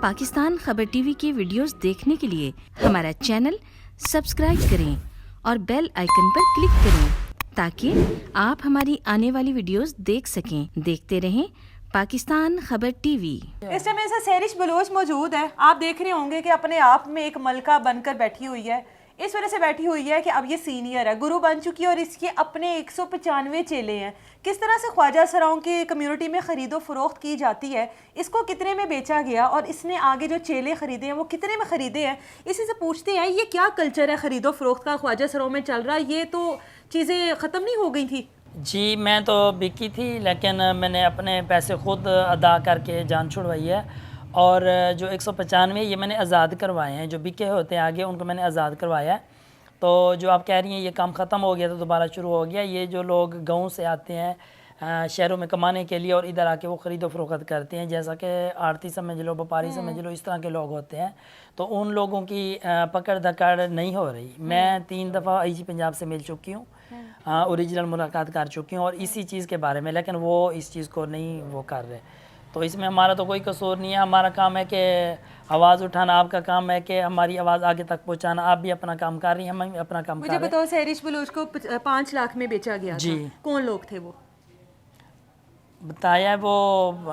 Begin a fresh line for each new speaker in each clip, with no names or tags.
पाकिस्तान खबर टीवी के वीडियोस देखने के लिए हमारा चैनल सब्सक्राइब करें और बेल आइकन पर क्लिक करें ताकि आप हमारी आने वाली वीडियोस देख सकें। देखते रहें पाकिस्तान खबर टीवी।
इस टाइम मेरे साथ सहरिश बलोच मौजूद है। आप देख रहे होंगे कि अपने आप में एक मलका बनकर बैठी हुई है। इस वजह से बैठी हुई है कि अब ये सीनियर है, गुरु बन चुकी है और इसके अपने 195 चेले हैं। किस तरह से ख्वाजा सराओं की कम्युनिटी में ख़रीदो फरोख्त की जाती है, इसको कितने में बेचा गया और इसने आगे जो चेले ख़रीदे हैं वो कितने में ख़रीदे हैं, इसी से पूछते हैं ये क्या कल्चर है ख़रीदो फरोख्त का ख्वाजा सराओं में चल रहा है। ये तो चीज़ें ख़त्म नहीं हो गई थी।
जी मैं तो बिकी थी, लेकिन मैंने अपने पैसे ख़ुद अदा करके जान छुड़वाई है। और जो 195 ये मैंने आज़ाद करवाए हैं, जो बिके होते हैं आगे उनको मैंने आज़ाद करवाया है। तो जो आप कह रही हैं ये काम ख़त्म हो गया तो दोबारा शुरू हो गया। ये जो लोग गाँव से आते हैं शहरों में कमाने के लिए और इधर आके वो ख़रीदो फरोख्त करते हैं, जैसा कि आड़ती समझ लो, व्यापारी समझ लो, इस तरह के लोग होते हैं। तो उन लोगों की पकड़ धकड़ नहीं हो रही। मैं 3 दफ़ा आईजी पंजाब से मिल चुकी हूँ, ओरिजिनल मुलाकात कर चुकी हूँ और इसी चीज़ के बारे में, लेकिन वो इस चीज़ को नहीं वो कर रहे। तो इसमें हमारा तो कोई कसूर नहीं है। हमारा काम है कि आवाज़ उठाना, आपका काम है कि हमारी आवाज़ आगे तक पहुँचाना। आप भी अपना काम कर रही हैं, हम भी अपना काम कर रहे हैं।
मुझे बताओ, सहरिश बलोच को 5 लाख में बेचा गया
जी।
था। कौन लोग थे वो?
बताया वो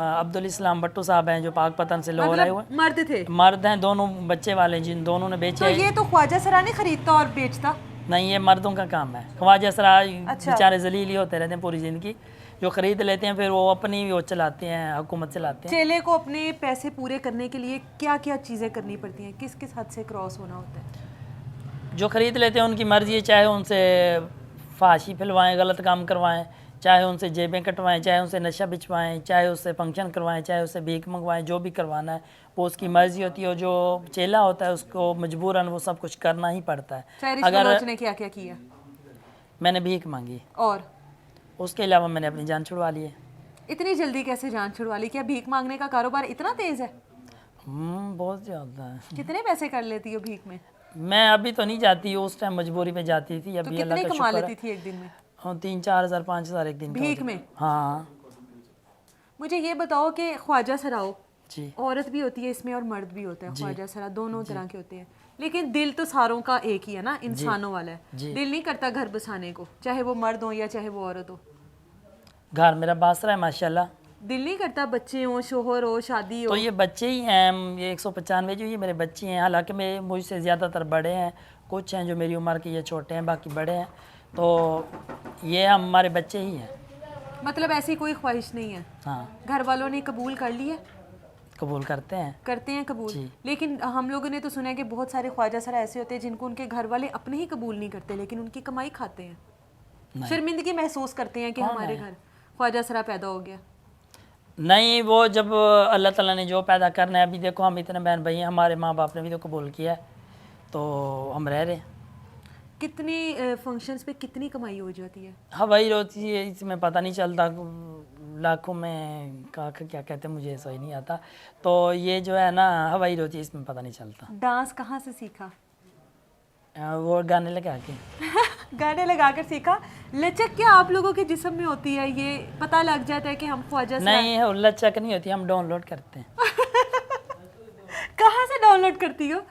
अब्दुल इस्लाम भट्टू साहब हैं जो पाकपतन से लोग आए हुए।
मर्द थे?
मर्द हैं, दोनों बच्चे वाले हैं, जिन दोनों ने बेचे।
तो ये तो ख्वाजा सरा नहीं खरीदता और बेचता?
नहीं, ये मर्दों का काम है। ख्वाजा सरा
अच्छा।
बेचारे जलील ही होते रहते हैं पूरी ज़िंदगी, जो ख़रीद लेते हैं फिर वो अपनी वो चलाते हैं, हुकूमत चलाते हैं।
चेले को अपने पैसे पूरे करने के लिए क्या क्या चीज़ें करनी पड़ती हैं, किस किस हद से क्रॉस होना होता है?
जो ख़रीद लेते हैं उनकी मर्ज़ी है, चाहे उनसे फाशी फिलवाएं, गलत काम करवाएं, चाहे उनसे जेबें कटवाएं, चाहे उनसे नशा बिछवाएं, चाहे उससे फंक्शन करवाएं, चाहे उससे भीख मंगवाएं, जो भी करवाना है वो उसकी मर्ज़ी होती है। और जो चेला होता है उसको मजबूरन वो सब कुछ करना ही पड़ता है।
अगर ने क्या क्या किया?
मैंने भीख मांगी
और
उसके अलावा मैंने अपनी जान छुड़वा ली है।
इतनी जल्दी कैसे जान छुड़वा ली? क्या भीख मांगने का कारोबार इतना तेज़ है?
बहुत ज़्यादा है।
कितने पैसे कर लेती हो भीख में?
मैं अभी तो नहीं जाती, उस टाइम मजबूरी में जाती थी। अभी
तो
अल्लाह
कितने
का
कमा
शुक्र
लेती थी एक दिन में?
3-4 हज़ार 5 हज़ार एक दिन का
भीख
होता।
में?
हाँ
मुझे ये बताओ कि ख्वाजा सराओ
जी।
औरत भी होती है इसमें और मर्द भी होता है,
जी।
ख्वाजा सरा दोनों तरह के होते हैं, लेकिन दिल तो सारों का एक ही है ना, इंसानों वाला है।
जी।
दिल नहीं करता घर बसाने को, चाहे वो मर्द हो या चाहे वो औरत हो?
घर मेरा बासरा है माशाल्लाह।
दिल नहीं करता बच्चे हो, शोहर हो, शादी हो?
तो ये बच्चे ही हैं, ये 195 जो ये मेरे बच्चे हैं। हालांकि मैं मुझसे ज़्यादातर बड़े हैं, कुछ हैं जो मेरी उम्र के, ये छोटे हैं, बाकी बड़े हैं। तो ये हमारे बच्चे ही हैं।
मतलब ऐसी कोई ख्वाहिश नहीं है?
हाँ,
घर वालों ने कबूल कर लिया?
कबूल करते हैं।
करते हैं कबूल।
जी।
लेकिन हम लोगों ने तो सुना है कि बहुत सारे ख्वाजा सरा ऐसे होते हैं जिनको उनके घर वाले अपने ही कबूल नहीं करते, लेकिन उनकी कमाई खाते हैं, शर्मिंदगी महसूस करते हैं कि हमारे घर ख्वाजा सरा पैदा हो गया।
नहीं, वो जब अल्लाह ताला ने जो पैदा करना है, अभी देखो हम इतने बहन भाई हैं, हमारे माँ बाप ने भी तो कबूल किया है, तो हम रह रहे हैं।
कितनी फंक्शंस पे कितनी कमाई हो जाती है?
हवाई रोती है, इसमें पता नहीं चलता, लाखों में का क्या कहते हैं, मुझे सही नहीं आता। तो ये जो है ना हवाई रोती है, इसमें पता नहीं चलता।
डांस कहाँ से सीखा?
वो गाने लगा के
गाने लगाकर सीखा। लचक क्या आप लोगों के जिस्म में होती है, ये पता लग जाता है कि हम ख्वाजा सरा?
नहीं, लचक नहीं होती, हम डाउनलोड करते हैं।
कहाँ से डाउनलोड करती हो?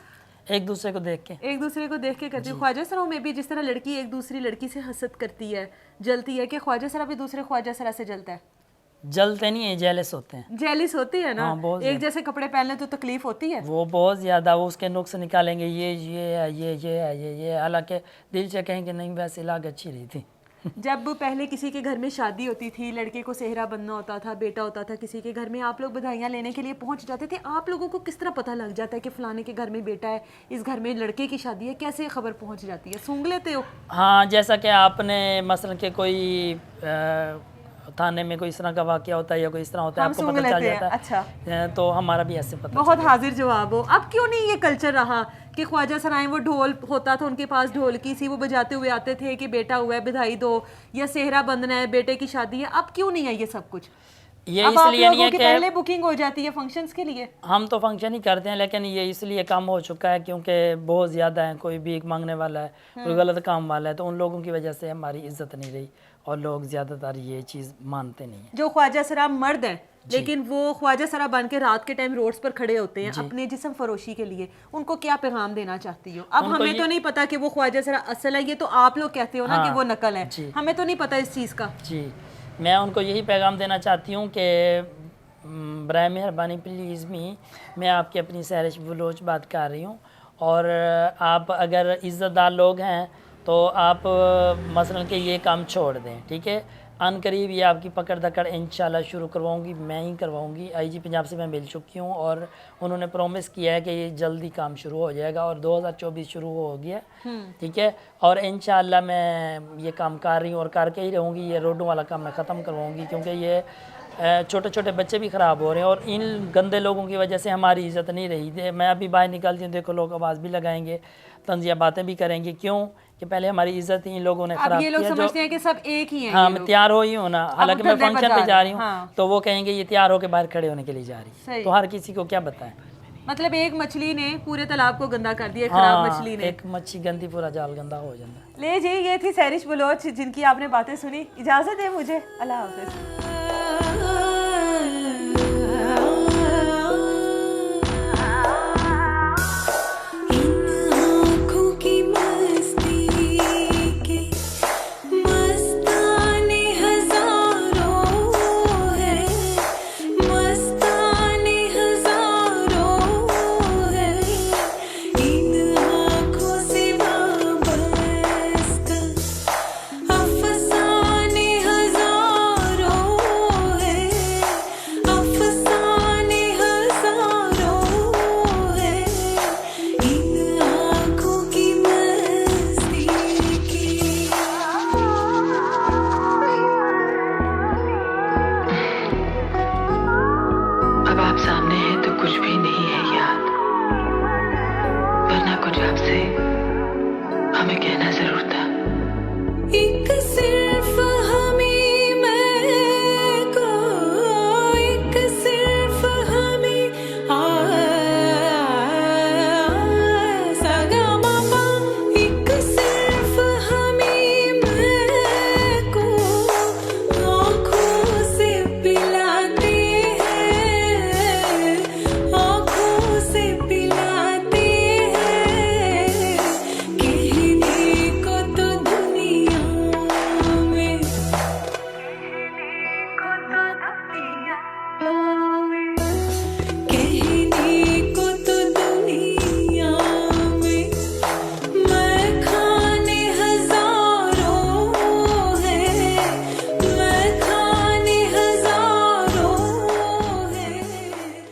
एक दूसरे को देख के।
एक दूसरे को देख के करती हो। ख्वाजा सराओं में भी जिस तरह लड़की एक दूसरी लड़की से हसद करती है, जलती है, कि ख्वाजा सरा भी दूसरे ख्वाजा सरा से जलता है?
जलते नहीं है, जेलस होते हैं।
जेलिस होती है ना?
हाँ, बहुत
एक जैसे कपड़े पहनने तो तकलीफ होती है।
वो बहुत ज़्यादा, वो उसके नुक्स निकालेंगे, ये है, ये है, ये। हालांकि दिल से कहेंगे नहीं, वैसे लाग अच्छी रही थी।
जब पहले किसी के घर में शादी होती थी, लड़के को सेहरा बनना होता था, बेटा होता था किसी के घर में, आप लोग बधाइयाँ लेने के लिए पहुंच जाते थे। आप लोगों को किस तरह पता लग जाता है कि फलाने के घर में बेटा है, इस घर में लड़के की शादी है? कैसे खबर पहुंच जाती है? सूंघ लेते हो?
हाँ, जैसा कि आपने मसलन के कोई थाने में कोई इस तरह का वाक़या होता है या कोई इस तरह होता है, आपको पता चल जाता है।
अच्छा,
तो हमारा भी ऐसे पता
बहुत हाजिर जवाब हो। अब क्यों नहीं ये कल्चर रहा कि ख्वाजा सराएं, वो ढोल होता था उनके पास, ढोलकी सी, वो बजाते हुए आते थे कि बेटा हुआ है बधाई दो, या सेहरा बंधना है, बेटे की शादी है? अब क्यों नहीं है ये सब कुछ?
ये
अब आप
इसलिए नहीं
लोगों
है
की
कि
पहले बुकिंग हो जाती है फंक्शंस के लिए?
हम तो फंक्शन ही करते हैं, लेकिन ये इसलिए कम हो चुका है क्योंकि बहुत ज़्यादा है, कोई भीख मांगने वाला है, कोई गलत काम वाला है, तो उन लोगों की वजह से हमारी इज्जत नहीं रही और लोग ज़्यादातर ये चीज़ मानते नहीं हैं।
जो ख्वाजा सरा मर्द हैं लेकिन वो ख्वाजा सरा बन के रात के टाइम रोड्स पर खड़े होते हैं अपने जिस्म फरोशी के लिए, उनको क्या पैगाम देना चाहती हो? अब हमें तो नहीं पता कि वो ख्वाजा सरा असल है, ये तो आप लोग कहते हो ना कि वो नकल है, हमें तो नहीं पता इस चीज़ का।
जी, मैं उनको यही पैगाम देना चाहती हूँ कि बराए मेहरबानी प्लीज़ मैं आपकी अपनी सहरिश बलोच बात कर रही हूँ, और आप अगर इज़्ज़तदार लोग हैं तो आप मसलन के ये काम छोड़ दें, ठीक है। अनकरीब ये आपकी पकड़ दकड़ इंशाल्लाह शुरू करवाऊंगी, मैं ही करवाऊंगी। आईजी पंजाब से मैं मिल चुकी हूँ और उन्होंने प्रॉमिस किया है कि ये जल्दी काम शुरू हो जाएगा और 2024 शुरू हो गया, ठीक है। और इंशाल्लाह मैं ये काम कर रही हूँ और करके ही रहूँगी। ये रोडों वाला काम मैं ख़त्म करवाऊँगी, क्योंकि ये छोटे छोटे बच्चे भी ख़राब हो रहे हैं और इन गंदे लोगों की वजह से हमारी इज़्ज़त नहीं रही। मैं अभी बाहर निकलती हूँ, देखो लोग आवाज़ भी लगाएंगे, तंज़िया बातें भी करेंगे, क्यों कि पहले हमारी इज़्ज़त ही इन लोगों ने ख़राब किया।
ये लोग समझते हैं कि सब एक ही हैं।
हाँ, मैं तैयार हो ही हूँ ना, हालांकि मैं फंक्शन पे जा रही हूँ,
हाँ।
तो वो कहेंगे ये तैयार होकर बाहर खड़े होने के लिए जा रही है, तो हर किसी को क्या बताएं।
मतलब एक मछली ने पूरे तालाब को गंदा कर दिया, खराब मछली ने।
एक मच्छी गंदी पूरा जाल गंदा हो जाता है।
ले जी, ये थी सहरिश बलोच जिनकी आपने बातें सुनी। इजाज़त है मुझे, अल्लाह हाफ़िज़।